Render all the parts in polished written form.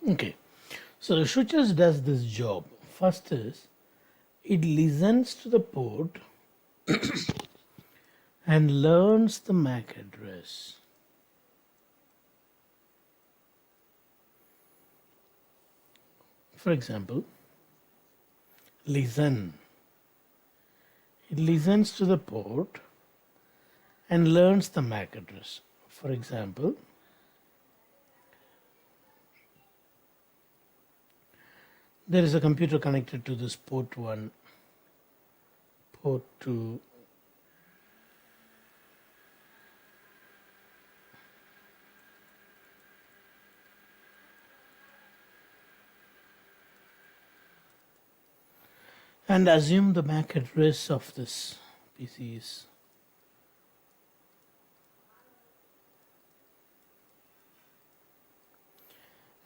Okay, so the switches does this job. First is it listens to the port and learns the MAC address. For example, listen. It listens to the port and learns the MAC address. For example, there is a computer connected to this port 1, port 2, and assume the MAC address of this PC is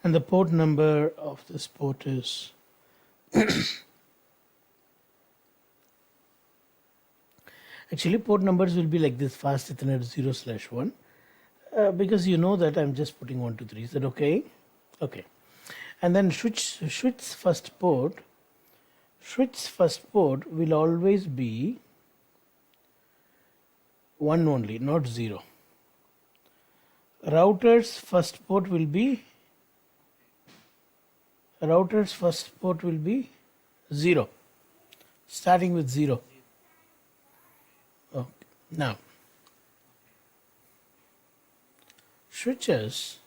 and the port number of this port is actually port numbers will be like this: fast Ethernet 0/1, because you know that I'm just putting 1 2 3. Is that okay? Okay. And then switch's first port will always be 1 only, not 0. Router's first port will be 0, starting with 0. Okay. Now, switches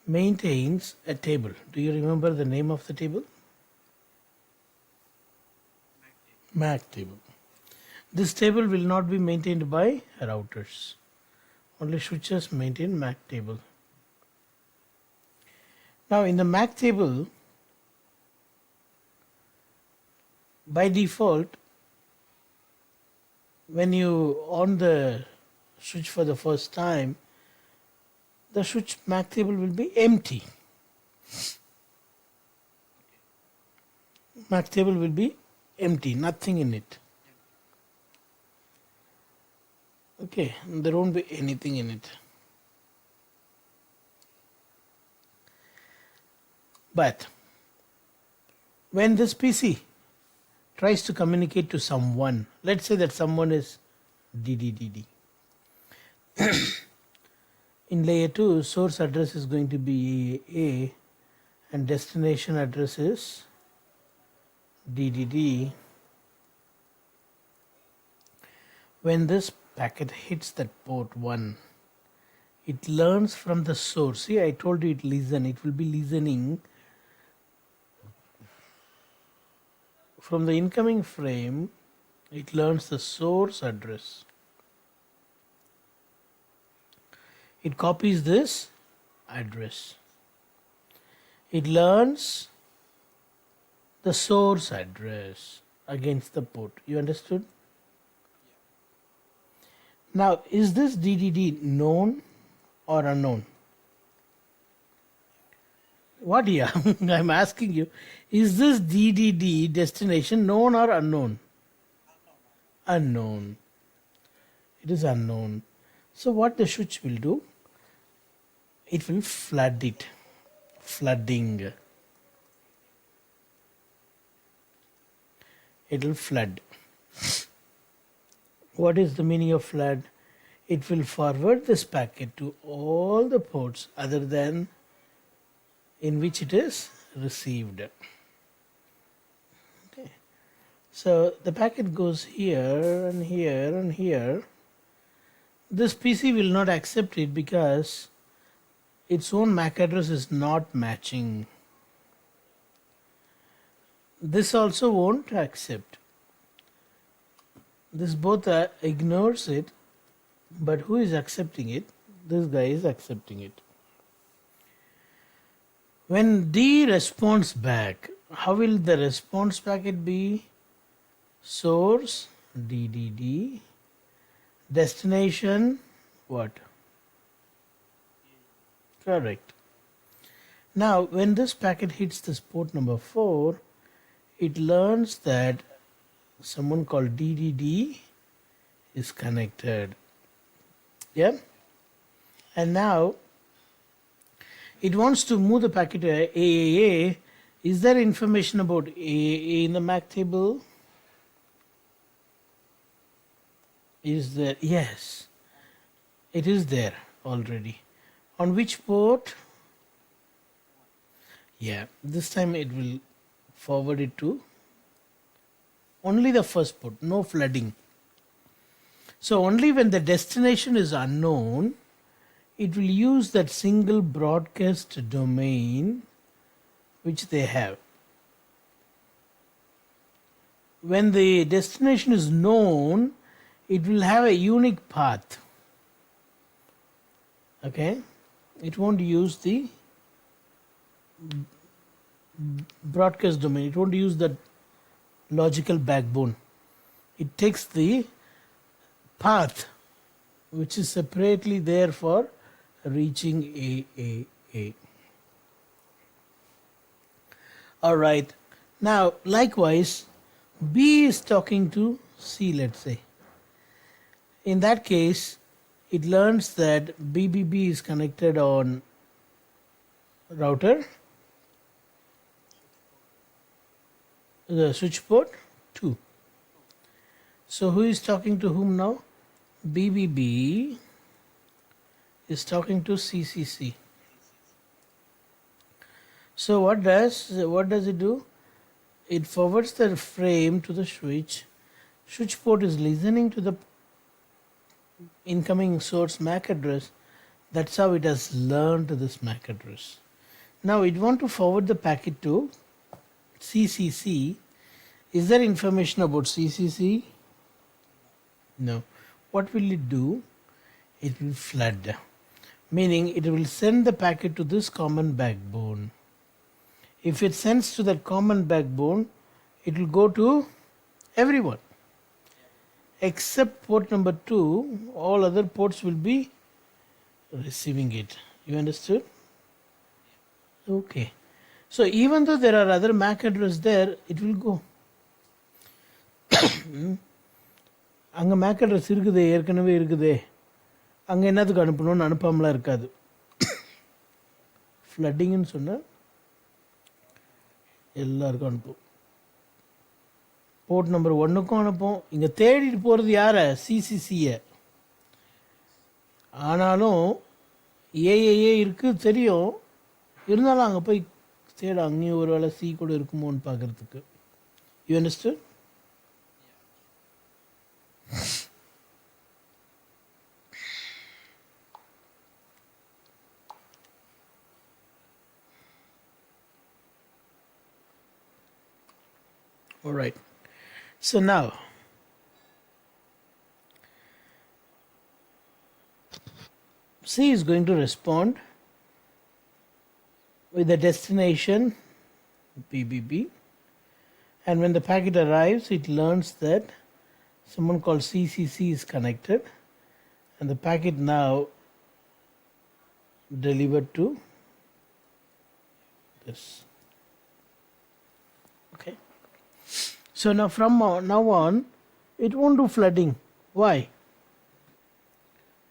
maintains a table. Do you remember the name of the table? MAC table. This table will not be maintained by routers. Only switches maintain MAC table. Now in the MAC table, by default, when you on the switch for the first time, the switch MAC table will be empty. MAC table will be empty, nothing in it. Okay, there won't be anything in it. But when this PC tries to communicate to someone, let's say that someone is DDDD. In layer 2, source address is going to be A and destination address is DDD. When this packet hits that port 1, it learns from the source. See, I told you it will be listening from the incoming frame. It learns the source address. It copies this address. It learns the source address against the port. You understood? Now, is this DDD known or unknown? What here? I'm asking you, is this DDD destination known or unknown? Unknown. It is unknown. So what the switch will do? It will flood it. Flooding. It will flood. What is the meaning of flood? It will forward this packet to all the ports other than in which it is received. Okay. So the packet goes here and here and here. This PC will not accept it because its own MAC address is not matching. This also won't accept. This both ignores it, but who is accepting it? This guy is accepting it. When D responds back, how will the response packet be? Source DDD, destination what? Correct. Now when this packet hits this port number 4, it learns that someone called DDD is connected. Yeah? And now it wants to move the packet to AAA. Is there information about AAA in the MAC table? Is there? Yes, it is there already. On which port? Yeah, this time it will forward it to only the first port, no flooding. So only when the destination is unknown, it will use that single broadcast domain which they have. When the destination is known, it will have a unique path. Okay, it won't use the broadcast domain, it won't use the logical backbone. It takes the path which is separately there for reaching AAA. Alright, now likewise B is talking to C, let's say. In that case, it learns that BBB is connected on router, the switch port 2. So who is talking to whom now? BBB is talking to CCC. So what does it do? It forwards the frame to the switch. Switch port is listening to the incoming source MAC address. That's how it has learned this MAC address. Now it wants to forward the packet to CCC. Is there information about CCC? No. What will it do? It will flood, meaning it will send the packet to this common backbone. If it sends to that common backbone, it will go to everyone except port number 2. All other ports will be receiving it. You understood? Okay. So even though there are other MAC address there, it will go. அங்கே MAC address இருக்குது, ஏற்கனவே இருக்குது, அங்கே என்னத்துக்கு அனுப்பணும்னு அனுப்பாமலாம் இருக்காது. ஃப்ளட்டிங்னு சொன்னால் எல்லாருக்கும் அனுப்பும். போர்ட் நம்பர் 1க்கும் அனுப்பும். இங்கே தேடிட்டு போகிறது யாரை? சிசிசியை. ஆனாலும் ஏஏஏ இருக்குது தெரியும், இருந்தாலும் அங்கே போய் தேட அங்கேயும் ஒரு வேளை சி கூட இருக்குமோன்னு பார்க்குறதுக்கு. You understand? All right. So now C is going to respond with the destination BBB, and when the packet arrives, it learns that someone called CCC is connected, and the packet now delivered to this. Okay. So now from now on, it won't do flooding. Why?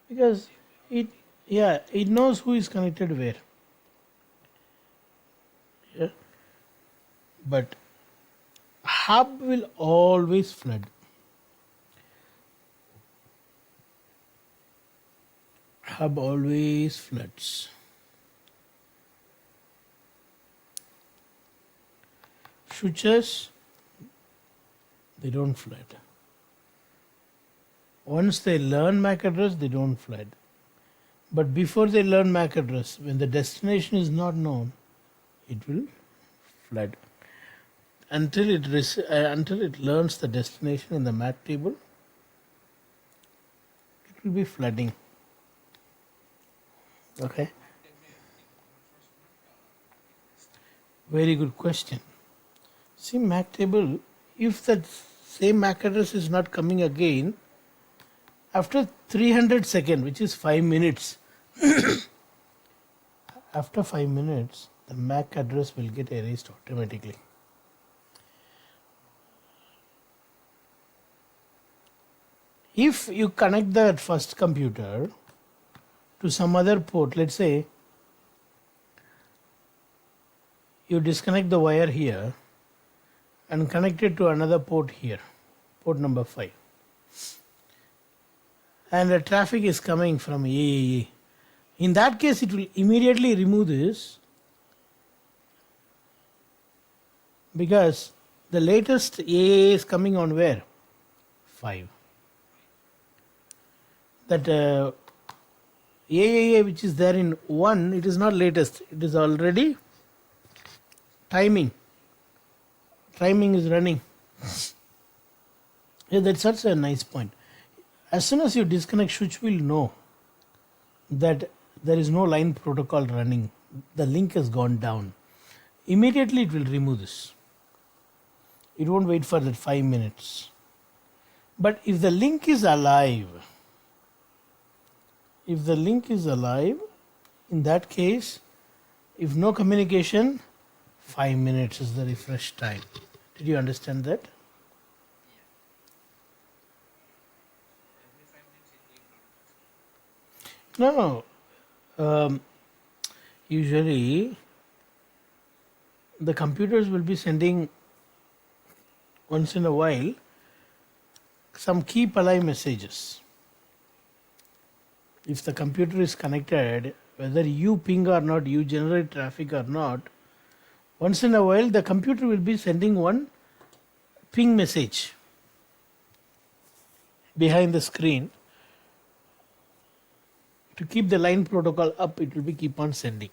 Because it knows who is connected where. Yeah. But hub will always flood. Hub always floods. Switches, they don't flood. Once they learn MAC address, they don't flood. But before they learn MAC address, when the destination is not known, it will flood. Until it learns the destination in the MAC table, it will be flooding. Okay. Very good question. See, MAC table, if that same MAC address is not coming again, after 300 seconds, which is 5 minutes, after 5 minutes, the MAC address will get erased automatically. If you connect that first computer to some other port, let's say you disconnect the wire here and connect it to another port here, port number 5. And the traffic is coming from AAA. In that case, it will immediately remove this because the latest AAA is coming on where? 5. That AAA which is there in 1, it is not latest, it is already timing. Timing is running. Yeah, that's such a nice point. As soon as you disconnect, switch will know that there is no line protocol running. The link has gone down. Immediately it will remove this. It won't wait for that 5 minutes. But if the link is alive, in that case, if no communication, 5 minutes is the refresh time. Did you understand that? No. Usually, the computers will be sending once in a while some keep alive messages. If the computer is connected, whether you ping or not, you generate traffic or not, once in a while the computer will be sending one ping message behind the screen. To keep the line protocol up, it will be keep on sending.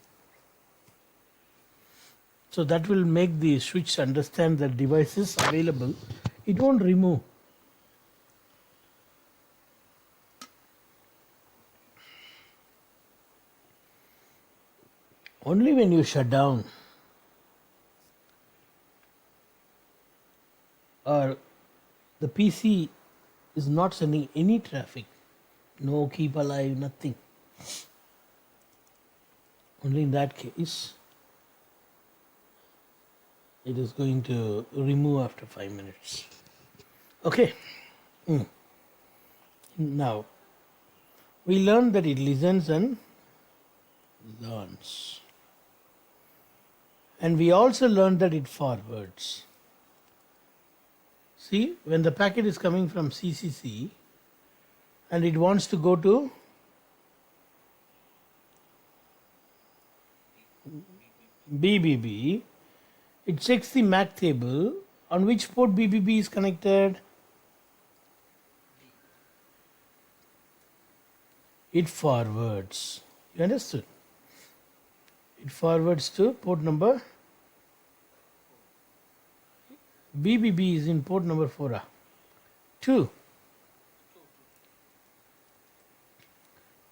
So that will make the switch understand that device is available. It won't remove. Only when you shut down or the PC is not sending any traffic, no keep alive, nothing. Only in that case, it is going to remove after 5 minutes. Okay. Now, we learned that it listens and learns. And we also learned that it forwards. See, when the packet is coming from CCC and it wants to go to BBB, it checks the MAC table on which port BBB is connected. It forwards. You understood? It forwards to port number BBB is in port number 4. 2.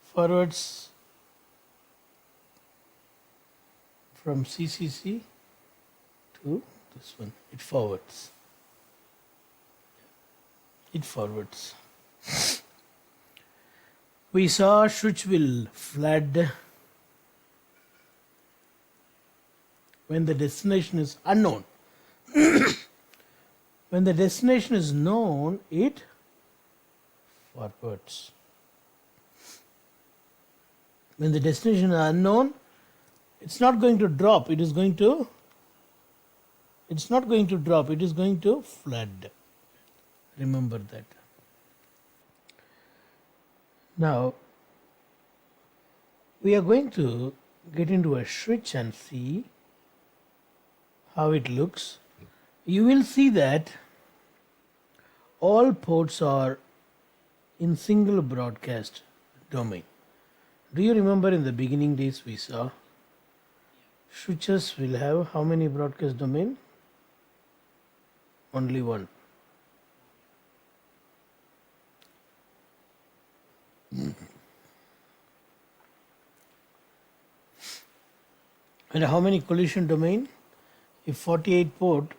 Forwards from CCC to this one. It forwards. It forwards. We saw switch will flood when the destination is unknown. When the destination is known, it forwards. When the destination is unknown, it's not going to drop, it is going to flood. Remember that. Now, we are going to get into a switch and see how it looks. You will see that all ports are in single broadcast domain. Do you remember in the beginning days we saw switches will have how many broadcast domain? Only one. And how many collision domain? If 48 port,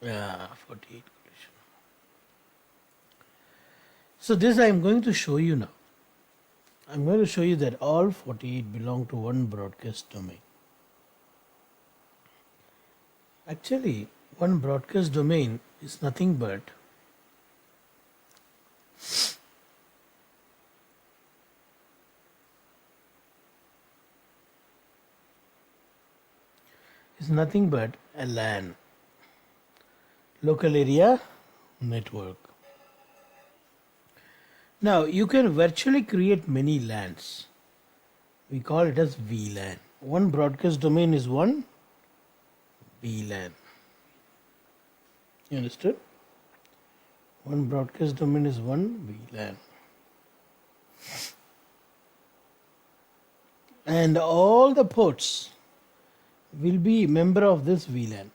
48 collision. So this I am going to show you now. I am going to show you that all 48 belong to one broadcast domain. Actually, one broadcast domain is nothing but is nothing but a LAN, local area network. Now you can virtually create many LANs. We call it as VLAN. One broadcast domain is one VLAN. You understood? One broadcast domain is one VLAN. And all the ports will be member of this VLAN.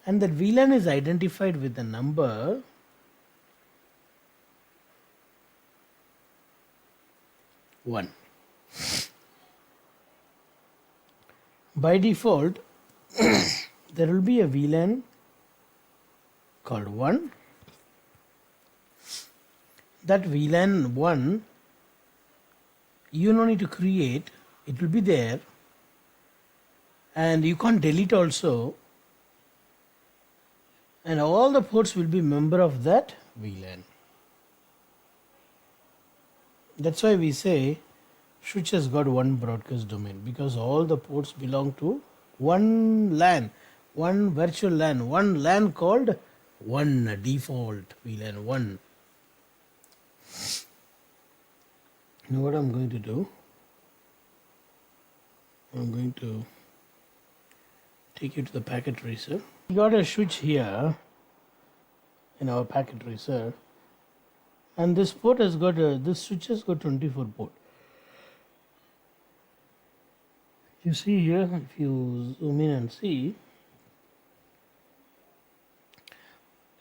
And that VLAN is identified with the number 1. By default, there will be a VLAN called 1. That VLAN 1, you don't need to create, it will be there, and you can't delete also, and all the ports will be member of that VLAN. That's why we say switch has got one broadcast domain, because all the ports belong to one LAN, one virtual LAN, one LAN called one default VLAN 1. Now what I'm going to do, I'm going to take you to the packet tracer. We got a switch here in our packet tracer, and this port has got this switch has got 24 port. You see here, if you zoom in and see,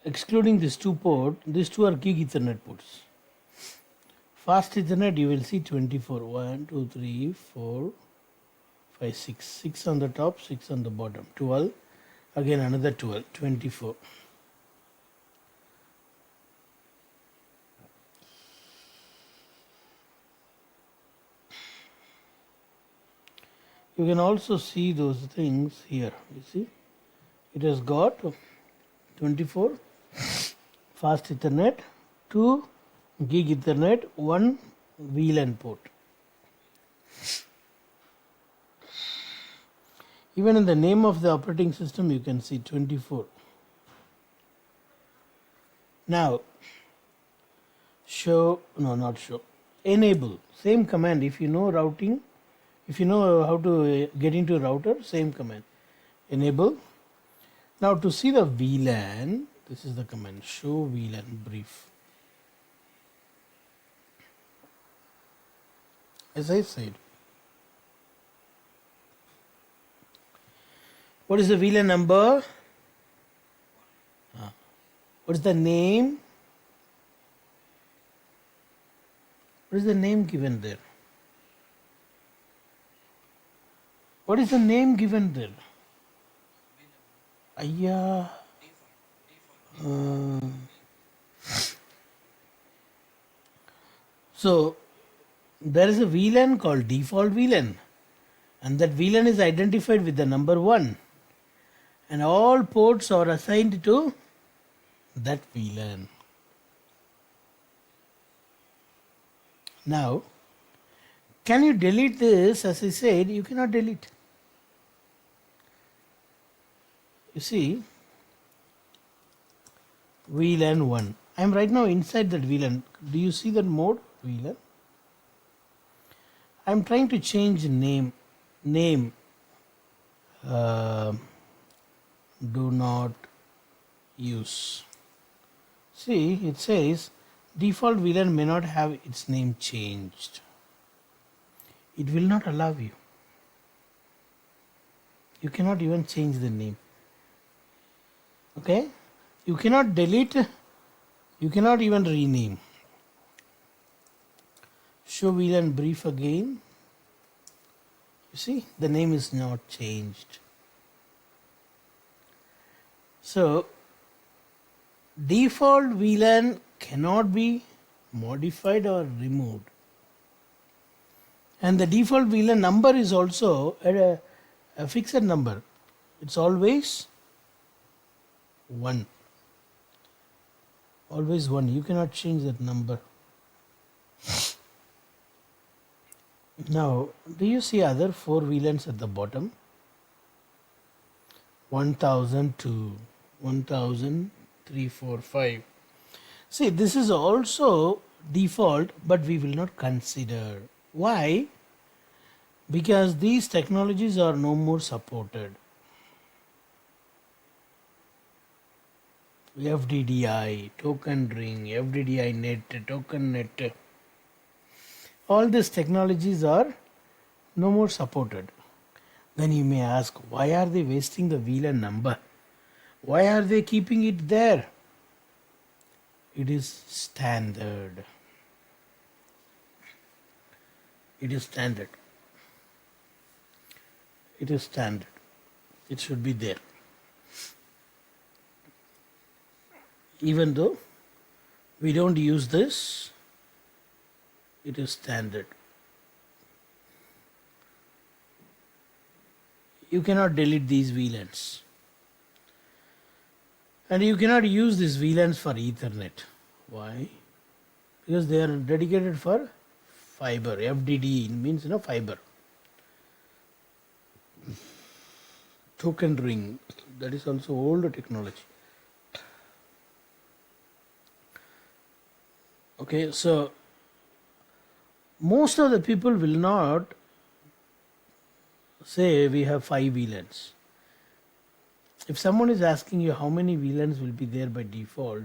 excluding these two ports, these two are gig Ethernet ports. Fast Ethernet, you will see 24. 1, 2, 3, 4, 5, 6. 6 on the top, 6 on the bottom. 12. Again another 12. 24. You can also see those things here. You see, it has got 24 Fast Ethernet, 2 Gig Ethernet, 1 VLAN port. Even in the name of the operating system you can see 24. Now enable, same command. If you know routing, if you know how to get into a router, same command, enable. Now to see the VLAN, this is the command, show VLAN brief. As I said, what is the VLAN number? What is the name? What is the name given there? What is the name given there? Ayya. So there is a VLAN called default VLAN, and that VLAN is identified with the number 1, and all ports are assigned to that VLAN. Now, can you delete this? As I said, you cannot delete. You see, VLAN 1. I am right now inside that VLAN. Do you see that mode? VLAN. I am trying to change name. Do not use. See, it says default VLAN may not have its name changed. It will not allow you. You cannot even change the name. Okay? You cannot delete. You cannot even rename. Show VLAN brief again. You see, the name is not changed. So, default VLAN cannot be modified or removed. And the default VLAN number is also a fixed number. It's always 1. Always 1. You cannot change that number. Now, do you see other 4 VLANs at the bottom? 1000 to 1,345. See, this is also default, but we will not consider. Why? Because these technologies are no more supported. FDDI, token ring, FDDI net, token net. All these technologies are no more supported. Then you may ask, why are they wasting the VLAN number? Why are they keeping it there? It is standard. It is standard. It is standard. It should be there. Even though we don't use this, it is standard. You cannot delete these VLANs. And you cannot use these VLANs for Ethernet. Why? Because they are dedicated for fiber. FDD means fiber. Token ring, that is also older technology. Okay, so most of the people will not say we have 5 VLANs. If someone is asking you how many VLANs will be there by default,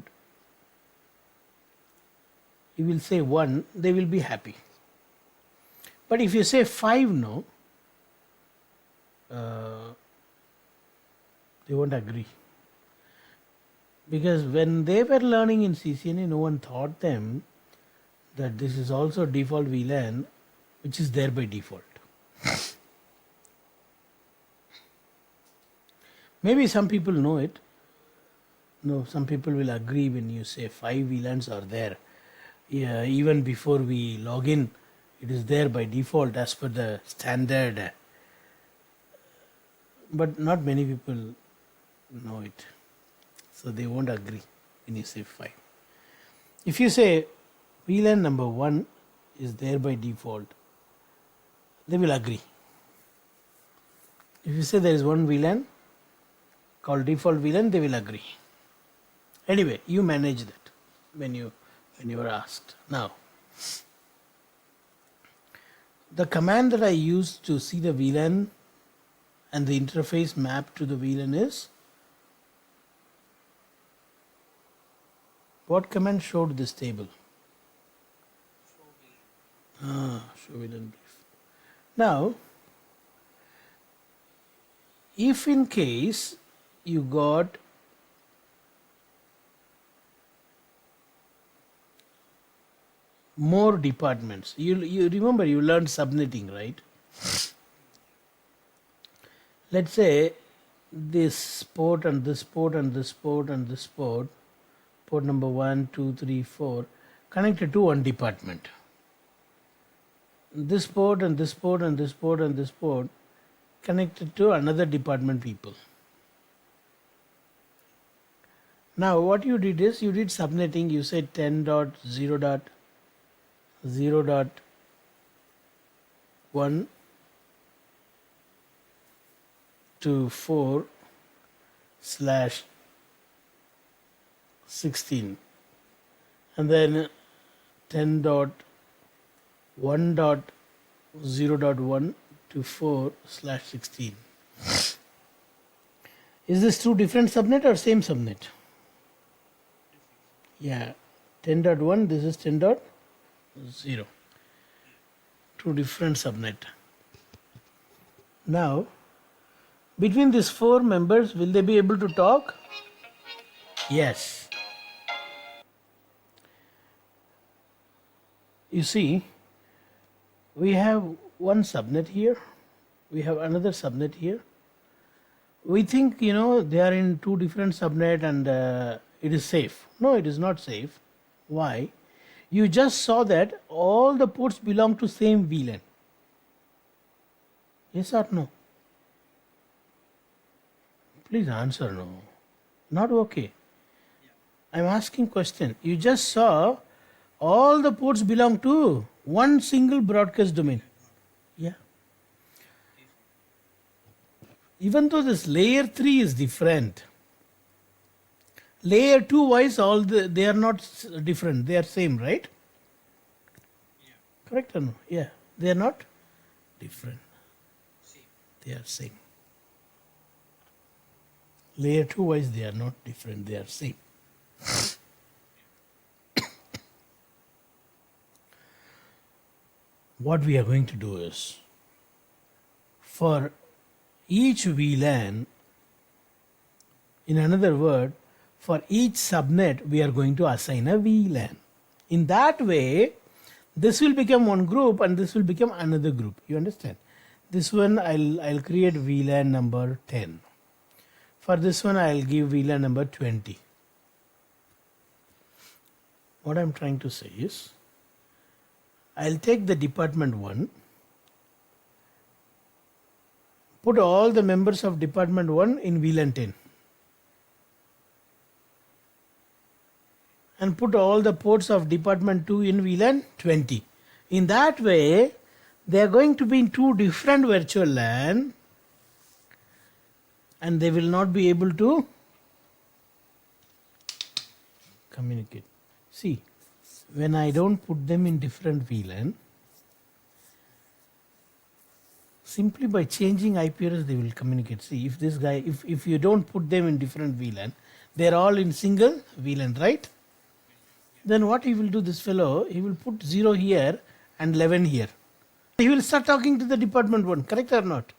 you will say 1, they will be happy. But if you say 5, no, they won't agree. Because when they were learning in CCNA, no one taught them that this is also default VLAN, which is there by default. Maybe some people know it. No, some people will agree when you say 5 VLANs are there. Yeah, even before we log in, it is there by default as per the standard. But not many people know it. So they won't agree when you say 5. If you say VLAN number 1 is there by default, they will agree. If you say there is one VLAN called default VLAN, they will agree. Anyway, you manage that when you are asked. Now, the command that I use to see the VLAN and the interface map to the VLAN is, what command showed this table? Show VLAN brief. Now, if in case you got more departments, you remember you learned subnetting, right? Let's say this port and this port and this port and this port, port number 1, 2, 3, 4, connected to one department. This port and this port and this port and this port connected to another department people. Now what you did is you did subnetting. You said 10.0.0.1 to 4/16, and then 10.1.0.1 to 4/16. Is this two different subnet or same subnet? Yeah, 10.1, this is 10.0. Two different subnet. Now, between these 4 members, will they be able to talk? Yes. You see, we have one subnet here, we have another subnet here. We think, they are in 2 different subnet and it is safe. No, it is not safe. Why? You just saw that all the ports belong to same VLAN. Yes or no? Please answer no. Not okay. I'm asking question. You just saw all the ports belong to one single broadcast domain. Yeah. even though this layer 3 is different, layer 2 wise they are not different, they are same, right? Correct or no? Yeah, they are not different, they are same. Layer 2 wise they are not different, they are same. What we are going to do is, for each VLAN, in another word, for each subnet we are going to assign a VLAN. In that way, this will become one group and this will become another group. You understand? This one I'll create VLAN number 10. For this one I'll give VLAN number 20. What I'm trying to say is, I'll take the department 1, put all the members of department 1 in VLAN 10, and put all the ports of department 2 in VLAN 20. In that way, they are going to be in two different virtual LAN and they will not be able to communicate. See, when I don't put them in different VLAN, simply by changing IP address they will communicate. See, if this guy, if you don't put them in different VLAN, they are all in single VLAN, right? Then what he will do, this fellow, he will put 0 here and 11 here. He will start talking to the department 1, correct or not?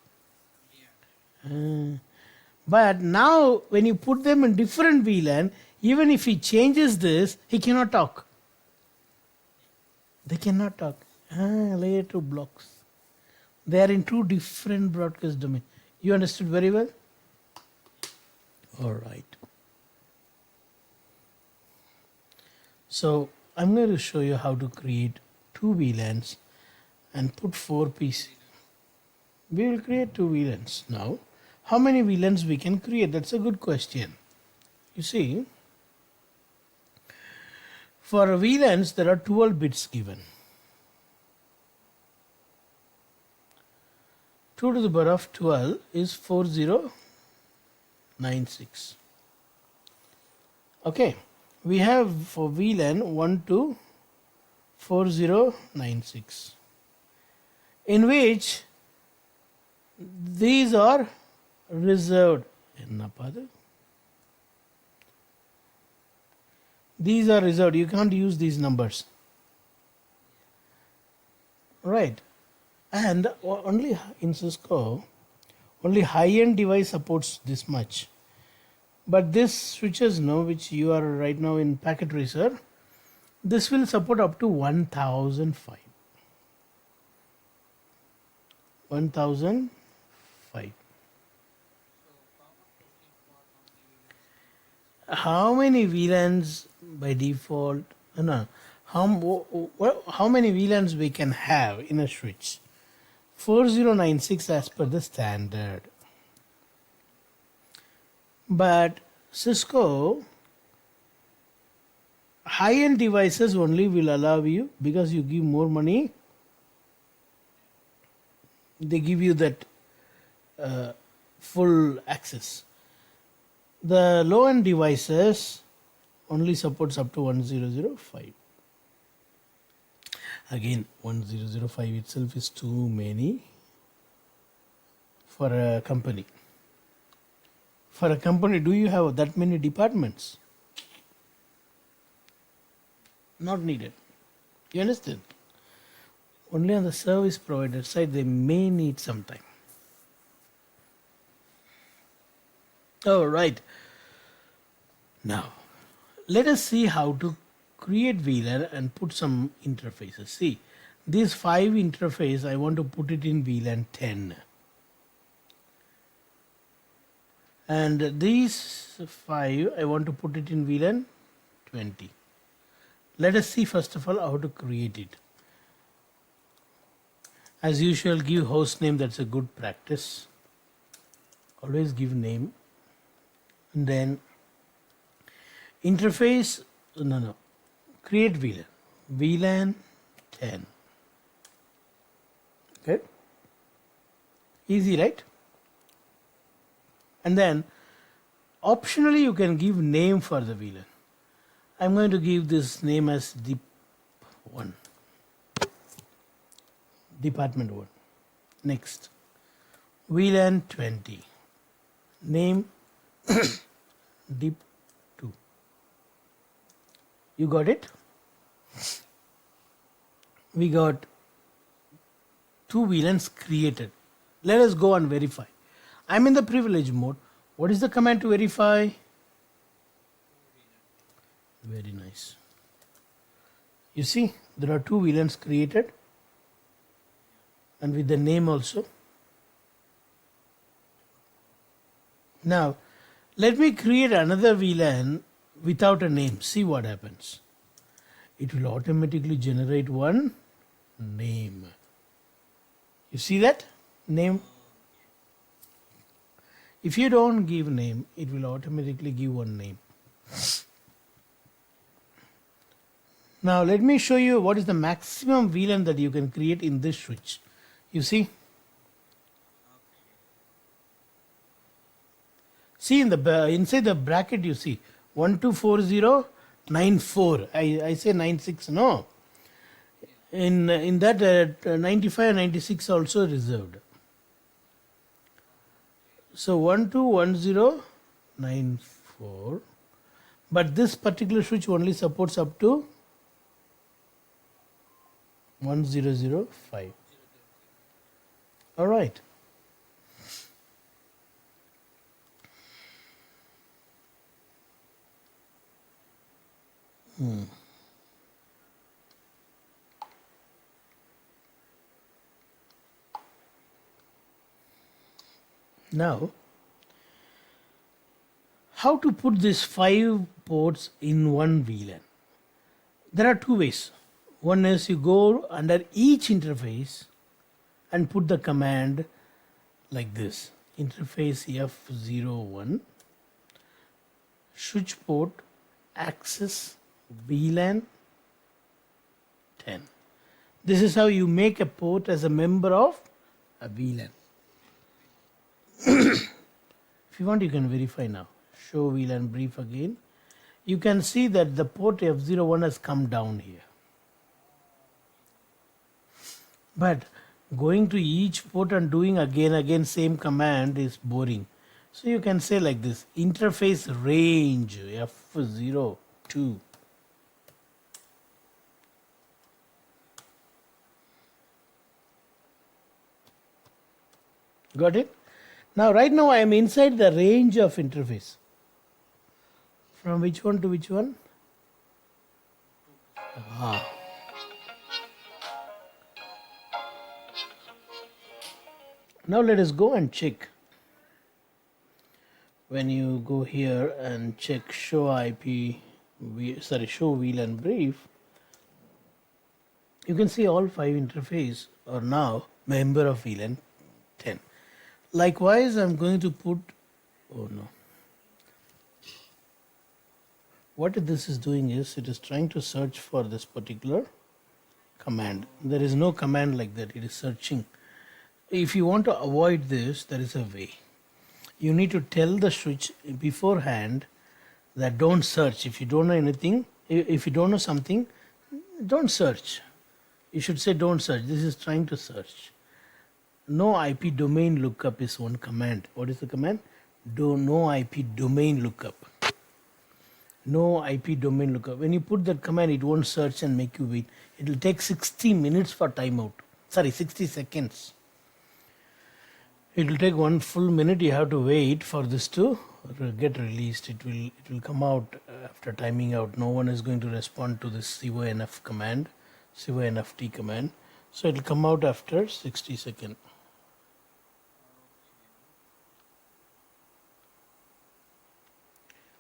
But now when you put them in different VLAN, even if he changes this, he cannot talk. They cannot talk. Layer 2 blocks. They are in two different broadcast domains. You understood very well? All right. So I'm going to show you how to create two VLANs and put 4 PCs. We will create two VLANs now. How many VLANs we can create? That's a good question. You see, for VLANs there are 12 bits given. 2 to the power of 12 is 4096. Okay, we have for VLAN 1 to 4096, in which these are reserved. These are reserved. You can't use these numbers. Right. And only in Cisco, only high-end device supports this much. But this switches now, which you are right now in packet tracer, this will support up to 1005. 1005. How many VLANs by default? No. How many VLANs we can have in a switch? 4096 as per the standard. But Cisco high-end devices only will allow you, because you give more money, they give you that full access. The low-end devices only supports up to 1005. Again, 1005 itself is too many for a company. For a company, do you have that many departments? Not needed. You understand? Only on the service provider side they may need some time. Oh, right. Now, let us see how to create VLAN and put some interfaces. See, these 5 interface I want to put it in VLAN 10. And these 5 I want to put it in VLAN 20. Let us see first of all how to create it. As usual, give host name, that's a good practice. Always give name. And then interface, create VLAN. VLAN 10. Okay. Easy, right? And then optionally you can give name for the VLAN. I'm going to give this name as Dep1, Department 1. Next, VLAN 20, name Dep2. You got it? We got 2 VLANs created. Let us go and verify. I'm in the privilege mode. What is the command to verify? Very nice. You see, there are 2 VLANs created and with the name also. Now, let me create another VLAN without a name. See what happens. It will automatically generate one name. You see that? Name. If you don't give name, it will automatically give one name. Now let me show you what is the maximum VLAN that you can create in this switch. You see? See in the inside the bracket you see 124094. I say 96, no. In that 95 and 96 also reserved. So 121094, but this particular switch only supports up to 1005. All right. Now, how to put these 5 ports in one VLAN? There are 2 ways. One is you go under each interface and put the command like this. Interface F01, switch port, access VLAN 10. This is how you make a port as a member of a VLAN. If you want, you can verify now. Show VLAN brief again. You can see that the port F01 has come down here. But going to each port and doing again same command is boring. So you can say like this, interface range F02. Got it? Now right now I am inside the range of interface. From which one to which one? Now let us go and check. When you go here and check show show VLAN brief, you can see all 5 interface are now member of VLAN 10. Likewise, I'm going to put, oh no. What this is doing is, it is trying to search for this particular command. There is no command like that, it is searching. If you want to avoid this, there is a way. You need to tell the switch beforehand that don't search. If you don't know anything, if you don't know something, don't search. You should say don't search. This is trying to search. No IP domain lookup is one command. What is the command? No IP domain lookup. No IP domain lookup. When you put that command, it won't search and make you wait. It will take 60 minutes for timeout. 60 seconds. It will take 1 full minute. You have to wait for this to get released. It will come out after timing out. No one is going to respond to this CONF command, CONFT command. So it will come out after 60 seconds.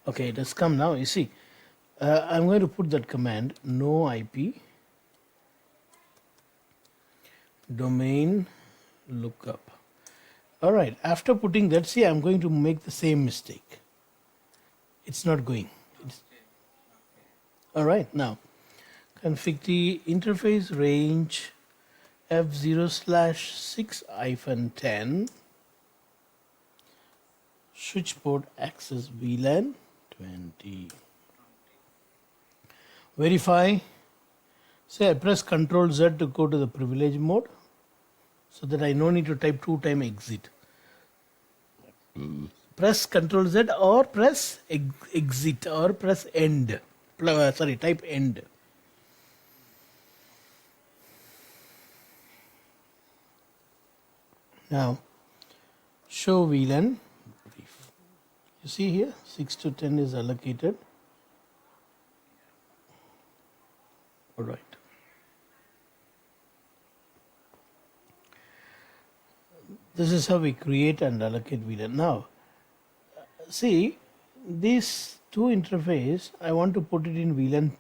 Okay, it has come now. You see, I'm going to put that command, no IP domain lookup. All right, after putting that, see, I'm going to make the same mistake. It's not going. All right, now config the interface range F0/6-10, switch port access VLAN 20. Verify. Say I press Ctrl Z to go to the privilege mode, so that I no need to type 2 times exit. Press Ctrl Z or press exit or press end. Type end. Now show VLAN brief. You see here 6 to 10 is allocated. Alright. This is how we create and allocate VLAN. Now see these two interface, I want to put it in VLAN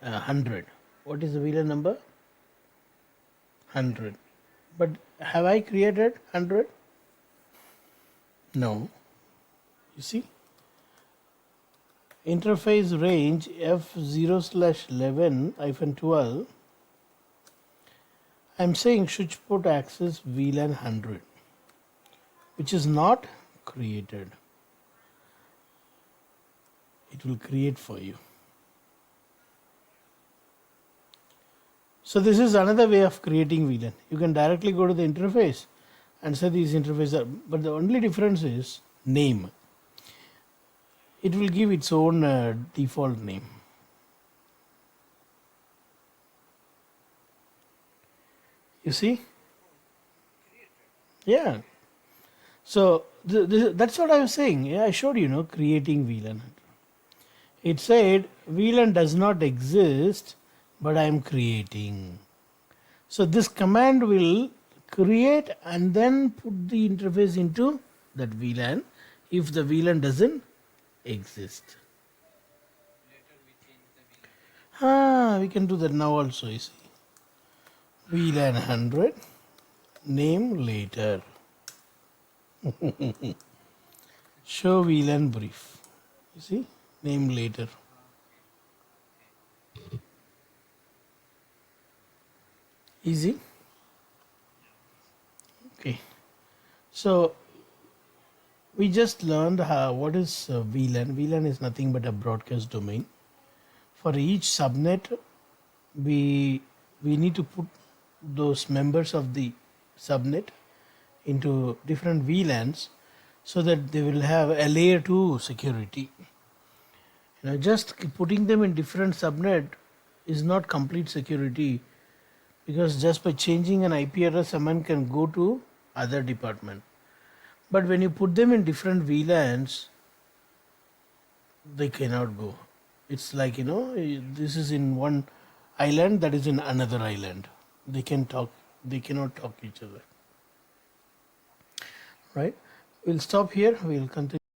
100. What is the VLAN number? 100. But have I created 100? No. You see? Interface range F0/11-12. I'm saying switch port access VLAN 100, which is not created. It will create for you. So this is another way of creating VLAN. You can directly go to the interface and say these interfaces are, but the only difference is name. It will give its own default name. You see? Yeah. So that's what I was saying. Yeah, I showed you, creating VLAN. It said VLAN does not exist, but I am creating. So this command will create and then put the interface into that VLAN if the VLAN doesn't exist. We can do that now also, you see. VLAN 100, name later. Show VLAN brief. You see, name later. Easy. Okay. So we just learned what is VLAN. VLAN is nothing but a broadcast domain. For each subnet, we need to put those members of the subnet into different VLANs so that they will have a layer 2 security. Just putting them in different subnet is not complete security, because just by changing an IP address, someone can go to other department. But when you put them in different VLANs, they cannot go. It's like, this is in one island, that is in another island. They cannot talk each other. Right? We'll stop here. We'll continue.